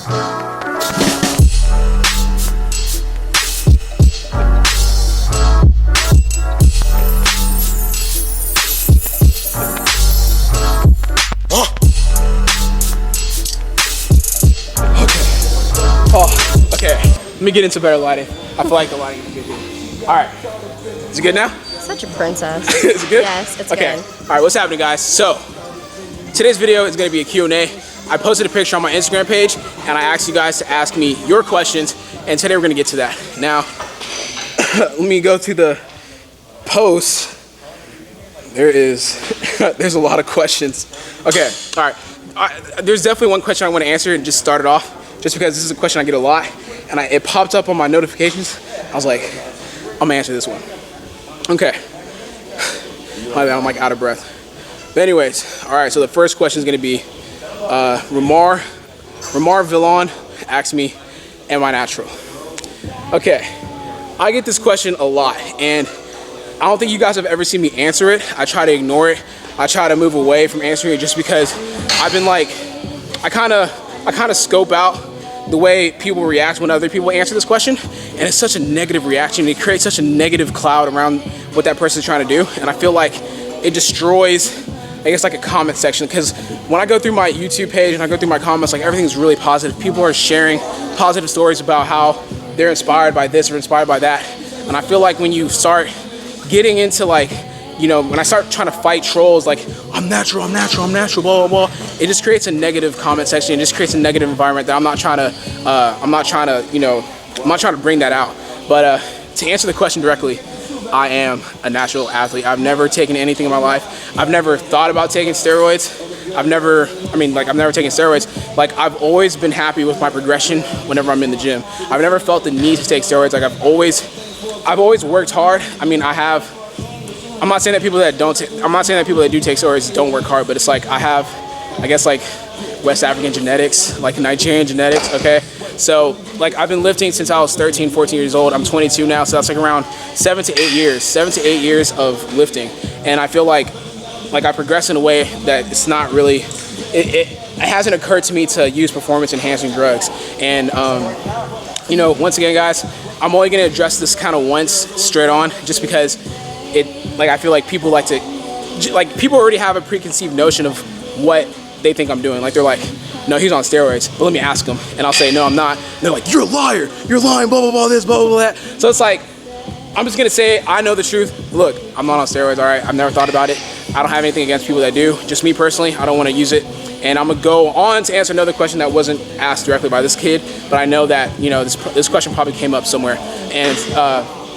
Let me get into better lighting. I feel like the lighting is good here. All right, is it good now? Such a princess. Is it good? Yes, it's okay. good. All right, what's happening, guys? So today's video is gonna be a Q&A. I posted a picture on my Instagram page and I asked you guys to ask me your questions, and today we're gonna get to that. Now, let me go to the post. There's a lot of questions. Okay, all right. There's definitely one question I want to answer and just start it off, just because this is a question I get a lot, and it popped up on my notifications. I was like, I'm gonna answer this one. Okay. My bad, I'm like out of breath. But anyways, all right, so the first question is gonna be, Ramar Villon asked me, am I natural? Okay, I get this question a lot, and I don't think you guys have ever seen me answer it. I try to ignore it. I try to move away from answering it just because I've been like, I kind of scope out the way people react when other people answer this question, and it's such a negative reaction. It creates such a negative cloud around what that person's trying to do, and I feel like it destroys, I guess, like a comment section, because when I go through my YouTube page and I go through my comments, like everything's really positive. People are sharing positive stories about how they're inspired by this or inspired by that, and I feel like when you start getting into, like, you know, when I start trying to fight trolls like I'm natural, blah blah blah, it just creates a negative comment section. It just creates a negative environment that I'm not trying to bring that out. But to answer the question directly, I am a natural athlete. I've never taken anything in my life. I've never thought about taking steroids. I've never taken steroids. Like, I've always been happy with my progression whenever I'm in the gym. I've never felt the need to take steroids. Like, I've always worked hard. I mean, I'm not saying that people that do take steroids don't work hard, but it's like I have, I guess, like West African genetics, like Nigerian genetics, okay? So, like, I've been lifting since I was 13, 14 years old. I'm 22 now, so that's like around 7 to 8 years of lifting. And I feel like I progress in a way that it's not really, it hasn't occurred to me to use performance enhancing drugs. And, you know, once again, guys, I'm only gonna address this kind of once straight on, just because I feel like people people already have a preconceived notion of what they think I'm doing. Like, they're like, no, he's on steroids, but let me ask him. And I'll say, no, I'm not. And they're like, you're a liar, you're lying, blah, blah, blah, this, blah, blah, blah, that. So it's like, I'm just gonna say, I know the truth. Look, I'm not on steroids, all right? I've never thought about it. I don't have anything against people that do. Just me personally, I don't wanna use it. And I'm gonna go on to answer another question that wasn't asked directly by this kid, but I know that, you know, this question probably came up somewhere. And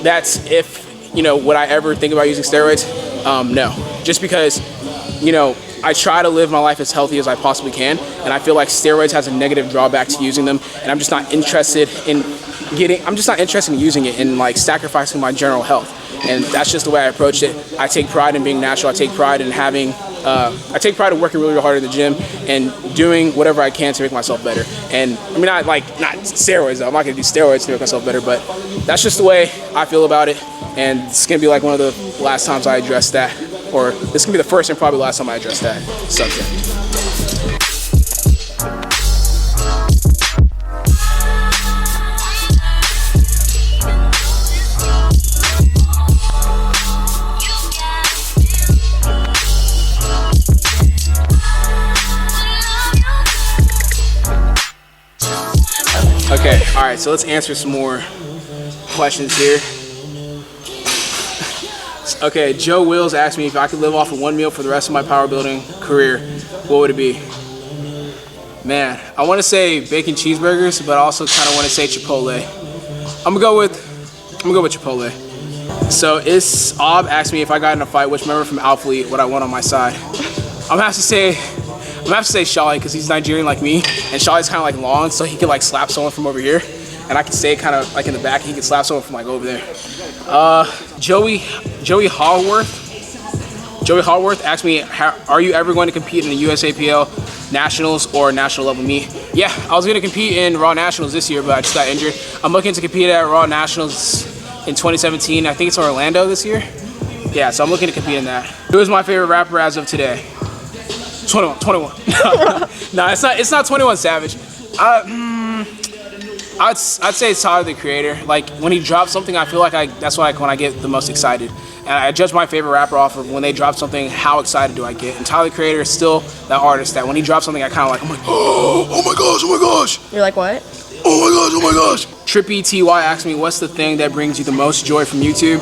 that's if, you know, would I ever think about using steroids? No, just because, you know, I try to live my life as healthy as I possibly can, and I feel like steroids has a negative drawback to using them, and I'm just not interested in using it and like sacrificing my general health. And that's just the way I approach it. I take pride in being natural. I take pride in working really hard in the gym and doing whatever I can to make myself better. And I mean, not steroids though. I'm not gonna do steroids to make myself better, but that's just the way I feel about it. And it's gonna be like one of the last times I address that, or this is gonna be the first and probably last time I address that subject. Okay, all right, so let's answer some more questions here. Okay, Joewillsss asked me if I could live off of one meal for the rest of my power building career, what would it be? Man, I want to say bacon cheeseburgers, but I also kind of want to say Chipotle. I'm gonna go with Chipotle. So Ob asked me if I got in a fight, which member from Alphalete would I want on my side? I'm gonna have to say Shali, because he's Nigerian like me, and Shali's kind of like long, so he could like slap someone from over here, and I can stay kind of like in the back, and he can slap someone from like over there. Joeyhaworth asked me, are you ever going to compete in the USAPL Nationals or national level meet? Yeah, I was going to compete in Raw Nationals this year, but I just got injured. I'm looking to compete at Raw Nationals in 2017. I think it's in Orlando this year. Yeah, so I'm looking to compete in that. Who is my favorite rapper as of today? 21. No, it's not 21 Savage. I'd say it's Tyler the Creator. Like when he drops something, I feel like that's when I get the most excited. And I judge my favorite rapper off of when they drop something, how excited do I get? And Tyler the Creator is still that artist that when he drops something, I kind of like, I'm like, oh my gosh, oh my gosh. You're like, what? Oh my gosh, oh my gosh. Trippyty asked me, what's the thing that brings you the most joy from YouTube?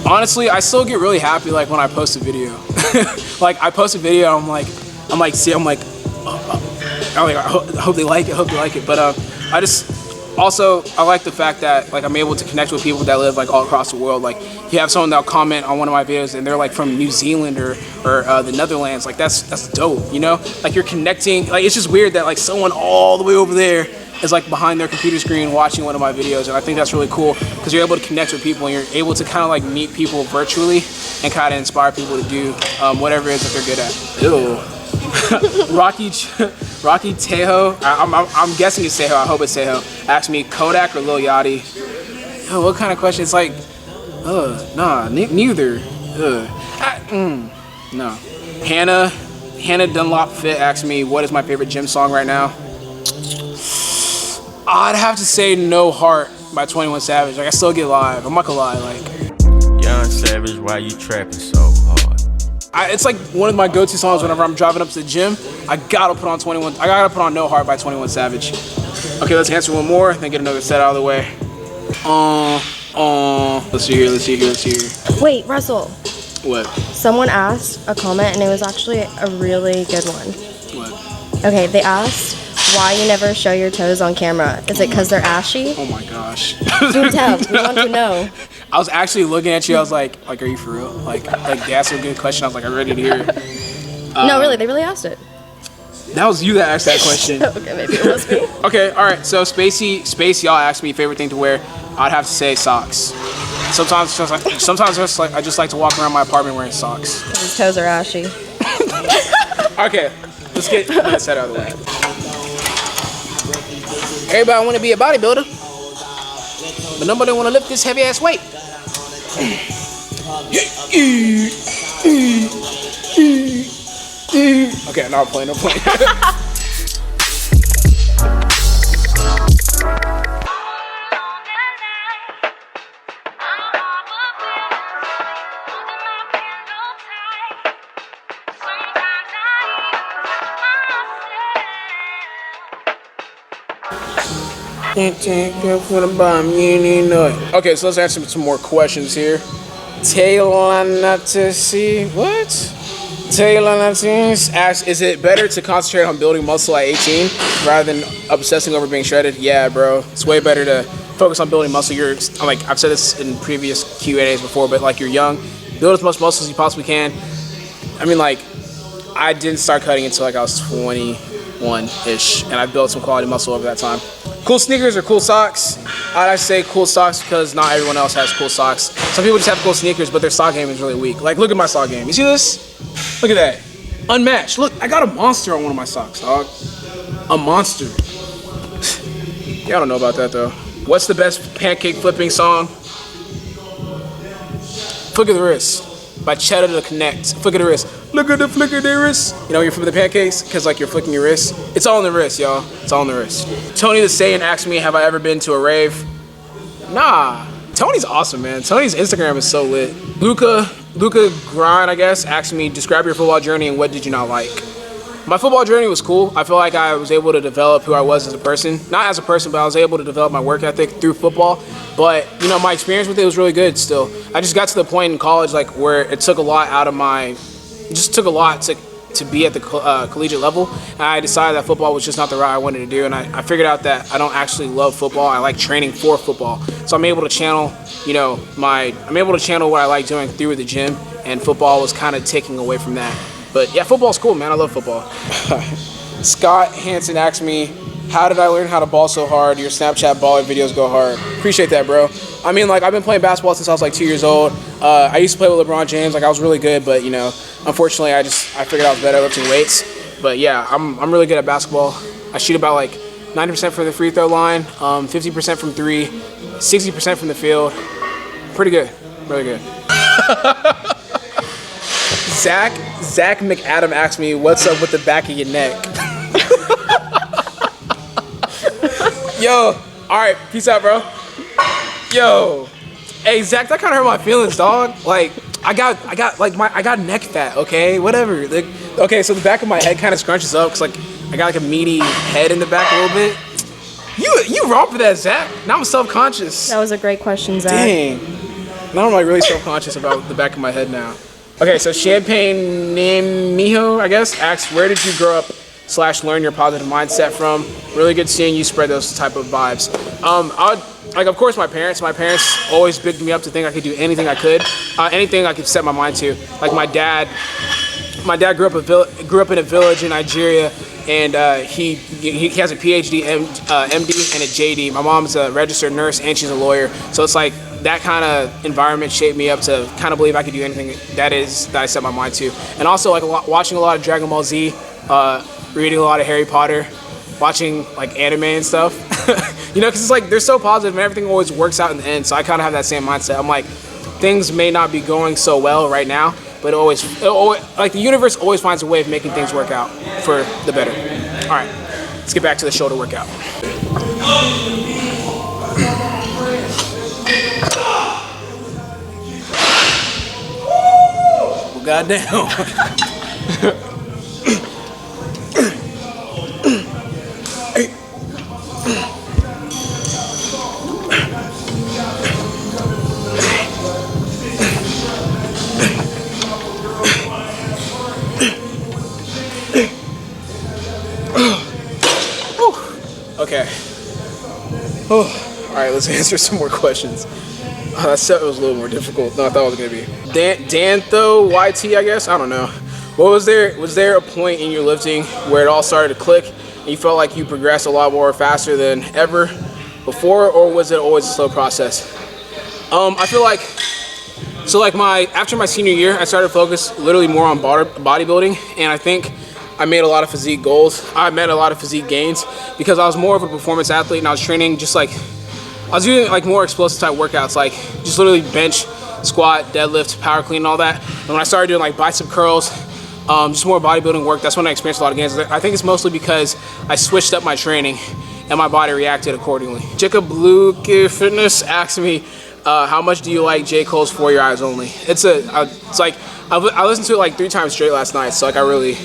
Honestly, I still get really happy like when I post a video. Like I post a video, I hope they like it. But I like the fact that like I'm able to connect with people that live like all across the world. Like you have someone that'll comment on one of my videos and they're like from New Zealand or the Netherlands. Like that's dope, you know? Like you're connecting. Like it's just weird that like someone all the way over there is like behind their computer screen watching one of my videos, and I think that's really cool because you're able to connect with people and you're able to kind of like meet people virtually and kind of inspire people to do whatever it is that they're good at. Ew. Rocky Tejo, I'm guessing it's Tejo, I hope it's Tejo, asked me Kodak or Lil Yachty. Oh, what kind of question? It's like, nah, neither. No. hannahdunlopfit asked me, what is my favorite gym song right now? I'd have to say No Heart by 21 Savage. Like I still get live. I'm not gonna lie, like. Young Savage, why you trapping so hard? It's like one of my go-to songs whenever I'm driving up to the gym. I gotta put on No Heart by 21 Savage. Okay, let's answer one more, then get another set out of the way. Let's see here. Wait, Russell. What? Someone asked a comment and it was actually a really good one. What? Okay, they asked why you never show your toes on camera. Is it because they're ashy? Oh my gosh. Do tell. We want to know. I was actually looking at you. I was like, are you for real? Like that's a good question. I was like, I'm ready to hear it. No, really, they really asked it. That was you that asked that question. Okay, maybe it was me. Okay, all right. So Spaceyall asked me favorite thing to wear. I'd have to say socks. Sometimes I just like to walk around my apartment wearing socks. His toes are ashy. Okay, let's get that set out of the way. Everybody want to be a bodybuilder, but nobody want to lift this heavy ass weight. Okay, no I'm playing. Okay, so let's answer some more questions here. Taylanatici, what? Taylanatici asks, is it better to concentrate on building muscle at 18 rather than obsessing over being shredded? Yeah, bro. It's way better to focus on building muscle. I've said this in previous Q&As before, but like you're young, build as much muscle as you possibly can. I mean, like, I didn't start cutting until like I was 21-ish, and I built some quality muscle over that time. Cool sneakers or cool socks? I'd say cool socks because not everyone else has cool socks. Some people just have cool sneakers, but their sock game is really weak. Like, look at my sock game. You see this? Look at that. Unmatched. Look, I got a monster on one of my socks, dog. A monster. Y'all don't know about that, though. What's the best pancake flipping song? Flick of the Wrist by Cheddar to Connect. Flick of the Wrist. Look at the flick of the wrist. You know, you're flipping the pancakes because like you're flicking your wrist. It's all in the wrist, y'all. It's all in the wrist. Tony the Saiyan asked me, have I ever been to a rave? Nah. Tony's awesome, man. Tony's Instagram is so lit. Luca Grind, I guess, asked me, describe your football journey and what did you not like? My football journey was cool. I feel like I was able to develop who I was as a person. Not as a person, but I was able to develop my work ethic through football. But, you know, my experience with it was really good still. I just got to the point in college, like, where it took a lot out of my... It just took a lot to be at the collegiate level. And I decided that football was just not the route I wanted to do. And I figured out that I don't actually love football. I like training for football. So I'm able to channel, you know, I'm able to channel what I like doing through the gym. And football was kind of taking away from that. But yeah, football's cool, man. I love football. Scott Hansen asked me, how did I learn how to ball so hard? Your Snapchat baller videos go hard. Appreciate that, bro. I mean, like, I've been playing basketball since I was like 2 years old. I used to play with LeBron James. Like, I was really good, but, you know, unfortunately, I figured I was better lifting weights. But yeah, I'm really good at basketball. I shoot about like 90% from the free throw line, 50% from three, 60% from the field. Pretty good, really good. Zach McAdam asked me, what's up with the back of your neck? Yo, all right, peace out, bro. Yo, hey Zach, that kind of hurt my feelings, dog. Like, I got neck fat. Okay, whatever. Like, okay, so the back of my head kind of scrunches up because like I got like a meaty head in the back a little bit. You wrong for that, Zach. Now I'm self-conscious. That was a great question, Zach. Dang. Now I'm like really self-conscious about the back of my head now. Okay, so Champagne Mijo, I guess, asks, where did you grow up / learn your positive mindset from? Really good seeing you spread those type of vibes. Of course, my parents. My parents always bigged me up to think I could do anything I could, anything I could set my mind to. Like my dad grew up in a village in Nigeria, and he has a PhD, MD, and a JD. My mom's a registered nurse, and she's a lawyer. So it's like that kind of environment shaped me up to kind of believe I could do anything that I set my mind to. And also like watching a lot of Dragon Ball Z, reading a lot of Harry Potter, watching like anime and stuff. You know, because it's like they're so positive and everything always works out in the end. So I kind of have that same mindset. I'm like, things may not be going so well right now, but it always like the universe always finds a way of making things work out for the better. All right, let's get back to the shoulder workout. Well, goddamn. Okay. Oh, all right, let's answer some more questions. That set was a little more difficult than I thought it was gonna be. Dantho YT, I guess. I don't know. Was there a point in your lifting where it all started to click and you felt like you progressed a lot more faster than ever before, or was it always a slow process? I feel like after my senior year, I started to focus literally more on bodybuilding, and I think I made a lot of physique goals. I met a lot of physique gains because I was more of a performance athlete, and I was training I was doing like more explosive type workouts, like just literally bench, squat, deadlift, power clean, and all that. And when I started doing like bicep curls, just more bodybuilding work, that's when I experienced a lot of gains. I think it's mostly because I switched up my training and my body reacted accordingly. Fitness asked me, how much do you like J. Cole's For Your Eyes Only? I listened to it like 3 times straight last night, so like I really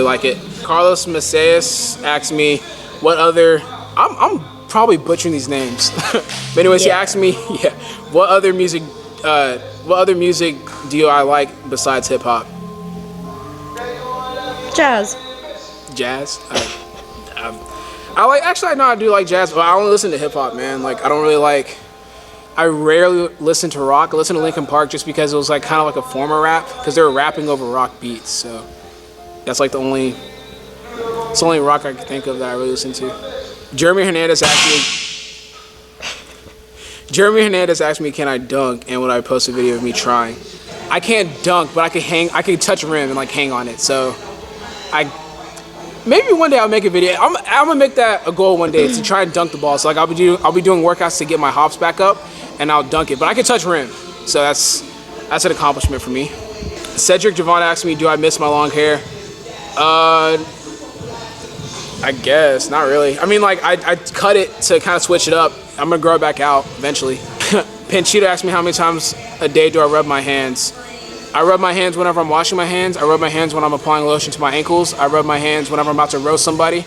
like it. Carlos Macias asked me what other, I'm probably butchering these names. But anyways, He asked me, what other music do I like besides hip hop? Jazz. Jazz? I do like jazz, but I only listen to hip hop, man. Like I rarely listen to rock. I listen to Linkin Park just because it was like kind of like a form of rap, because they were rapping over rock beats. So that's like it's the only rock I can think of that I really listen to. Jeremy Hernandez asked me, can I dunk, and would I post a video of me trying? I can't dunk, but I can touch a rim and like hang on it. So maybe one day I'll make a video. I'm gonna make that a goal one day, to try and dunk the ball. So like I'll be doing workouts to get my hops back up, and I'll dunk it. But I can touch rim, so that's an accomplishment for me. Cedric Javon asked me, do I miss my long hair? I guess not really. I mean, like I cut it to kind of switch it up. I'm gonna grow it back out eventually. Panchito asked me how many times a day do I rub my hands. I rub my hands whenever I'm washing my hands. I rub my hands when I'm applying lotion to my ankles. I rub my hands whenever I'm about to roast somebody.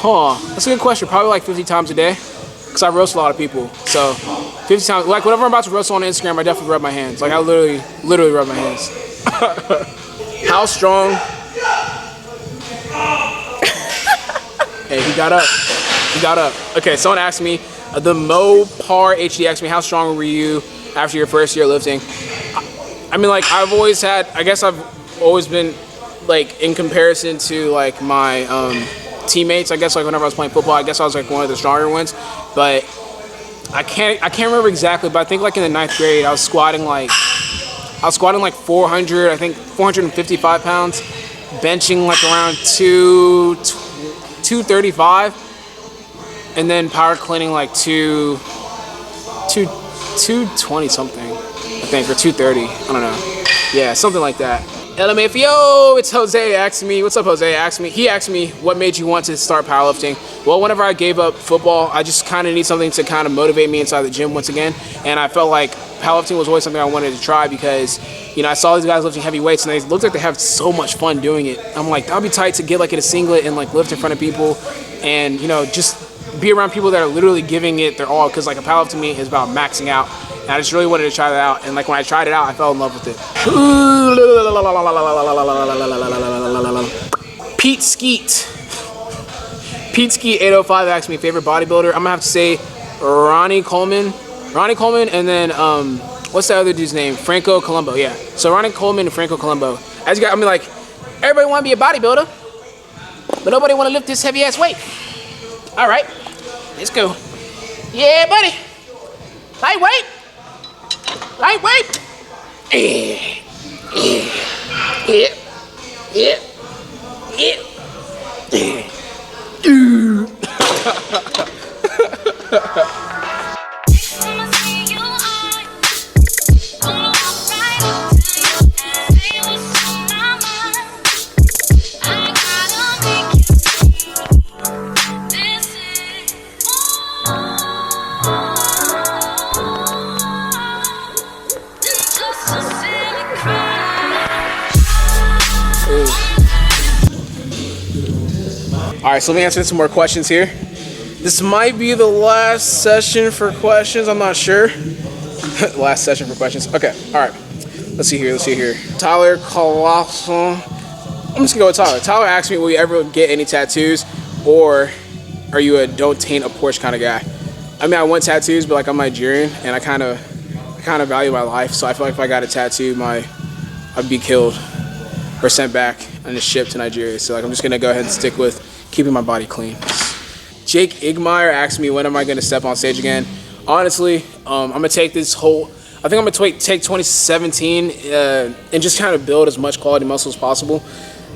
That's a good question. Probably like 50 times a day, because I roast a lot of people. So 50 times, like whenever I'm about to roast on Instagram, I definitely rub my hands. Like I literally rub my hands. How strong? Hey, he got up. Okay, someone asked me, the Mopar HD asked me, how strong were you after your first year lifting? I mean, like I've always been like, in comparison to like my teammates, I guess, like whenever I was playing football, I guess I was like one of the stronger ones. But I can't remember exactly, but I think like in the 9th grade I was squatting like 455 pounds, benching like around 235, and then power cleaning like 220 something, I think, or 230. I don't know. Yeah, something like that. LMAFO, it's Jose asking me, what's up Jose, he asked me what made you want to start powerlifting. Well, whenever I gave up football, I just kind of need something to kind of motivate me inside the gym once again, and I felt like powerlifting was always something I wanted to try because, you know, I saw these guys lifting heavy weights and they looked like they have so much fun doing it. I'm like, that'd be tight to get like in a singlet and like lift in front of people and, you know, just be around people that are literally giving it their all, because like a powerlifting meet is about maxing out. And I just really wanted to try that out, and like when I tried it out, I fell in love with it. Pete Skeet 805 asked me favorite bodybuilder. I'm gonna have to say Ronnie Coleman, and then what's the other dude's name? Franco Colombo. Yeah. So Ronnie Coleman and Franco Colombo. As you guys, I mean, like everybody want to be a bodybuilder, but nobody want to lift this heavy ass weight. All right, let's go. Yeah, buddy. Lightweight. All right, so let me answer some more questions here. This might be the last session for questions. I'm not sure. Last session for questions. Okay, all right. Let's see here. Tyler Colossal. I'm just gonna go with Tyler. Tyler asked me, will you ever get any tattoos, or are you a don't taint a Porsche kind of guy? I mean, I want tattoos, but like I'm Nigerian, and I kind of value my life. So I feel like if I got a tattoo, I'd be killed or sent back and just shipped to Nigeria. So like I'm just gonna go ahead and stick with keeping my body clean. Jakeingmire asked me, when am I gonna step on stage again? Honestly, I'm gonna take this whole, I think I'm gonna take 2017 and just kind of build as much quality muscle as possible.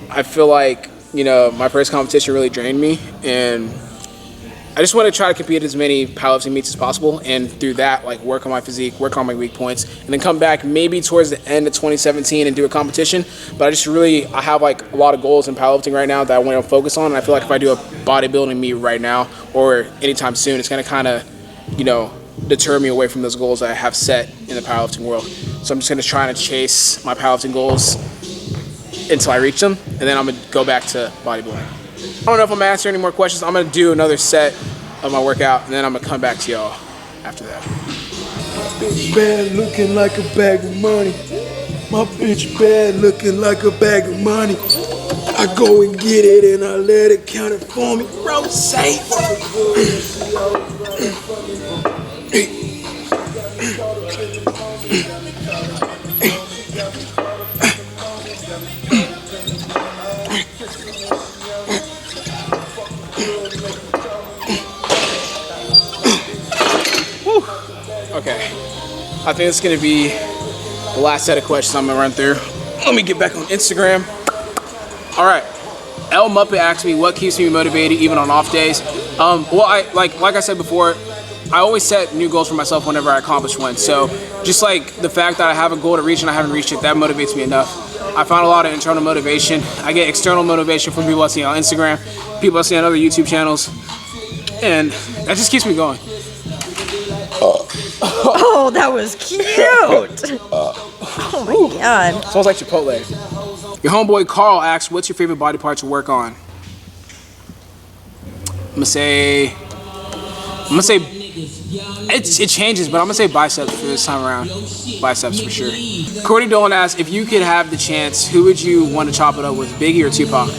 I feel like, you know, my first competition really drained me, and I just want to try to compete at as many powerlifting meets as possible, and through that, like, work on my physique, work on my weak points, and then come back maybe towards the end of 2017 and do a competition. But I have like a lot of goals in powerlifting right now that I want to focus on, and I feel like if I do a bodybuilding meet right now or anytime soon, it's going to kind of, you know, deter me away from those goals that I have set in the powerlifting world. So I'm just going to try to chase my powerlifting goals until I reach them, and then I'm going to go back to bodybuilding. I don't know if I'm answering any more questions. I'm going to do another set of my workout, and then I'm going to come back to y'all after that. Bitch bad looking like a bag of money. My bitch bad looking like a bag of money. I go and get it and I let it count it for me. Bro, safe. Okay, I think it's gonna be the last set of questions I'm gonna run through. Let me get back on Instagram. All right, el.muppet asked me what keeps me motivated even on off days. Well, like I said before, I always set new goals for myself whenever I accomplish one. So just like the fact that I have a goal to reach and I haven't reached it, that motivates me enough. I found a lot of internal motivation. I get external motivation from people I see on Instagram, people I see on other YouTube channels, and that just keeps me going. Oh, that was cute. Oh my god. Smells like Chipotle. Your homeboy Carl asks, what's your favorite body part to work on? I'm gonna say it changes, but I'm gonna say biceps for this time around. Biceps for sure. Courtneydolyn asks, if you could have the chance, who would you want to chop it up with, Biggie or Tupac?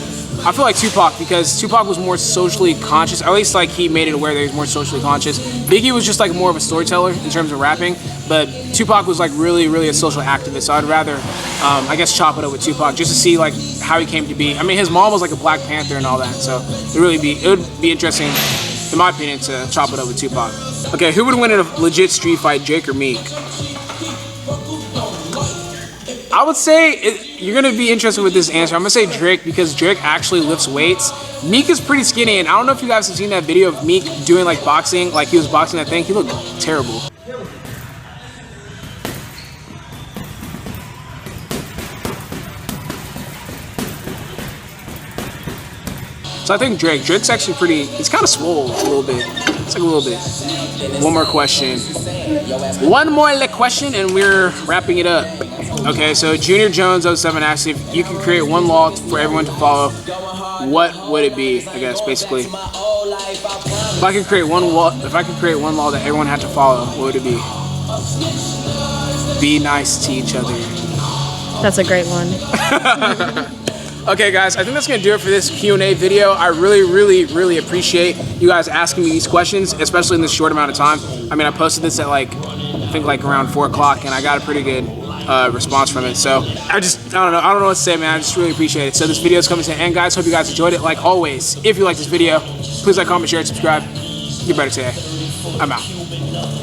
I feel like Tupac, because Tupac was more socially conscious, or at least like he made it aware that he was more socially conscious. Biggie was just like more of a storyteller in terms of rapping, but Tupac was like really a social activist. So I'd rather, I guess, chop it up with Tupac just to see like how he came to be. I mean, his mom was like a Black Panther and all that, so it would be interesting, in my opinion, to chop it up with Tupac. Okay, who would win in a legit street fight, Jake or Meek? I would say, you're going to be interested with this answer. I'm going to say Drake, because Drake actually lifts weights. Meek is pretty skinny, and I don't know if you guys have seen that video of Meek doing like boxing, like he was boxing that thing. He looked terrible. So I think Drake's actually pretty, he's kind of swole a little bit. It's like a little bit. One more question. One more question and we're wrapping it up. Okay, so Junior Jones 07 asks if you could create one law for everyone to follow, what would it be? I guess basically, if I could create one law that everyone had to follow, what would it be? Be nice to each other. That's a great one. Okay, guys, I think that's gonna do it for this Q&A video. I really appreciate you guys asking me these questions, especially in this short amount of time. I mean, I posted this at like, I think like around 4 o'clock, and I got a pretty good response from it. So I don't know what to say, man. I just really appreciate it. So this video is coming to an end, guys. Hope you guys enjoyed it. Like always, if you like this video, please like, comment, share, and subscribe. You better today. I'm out.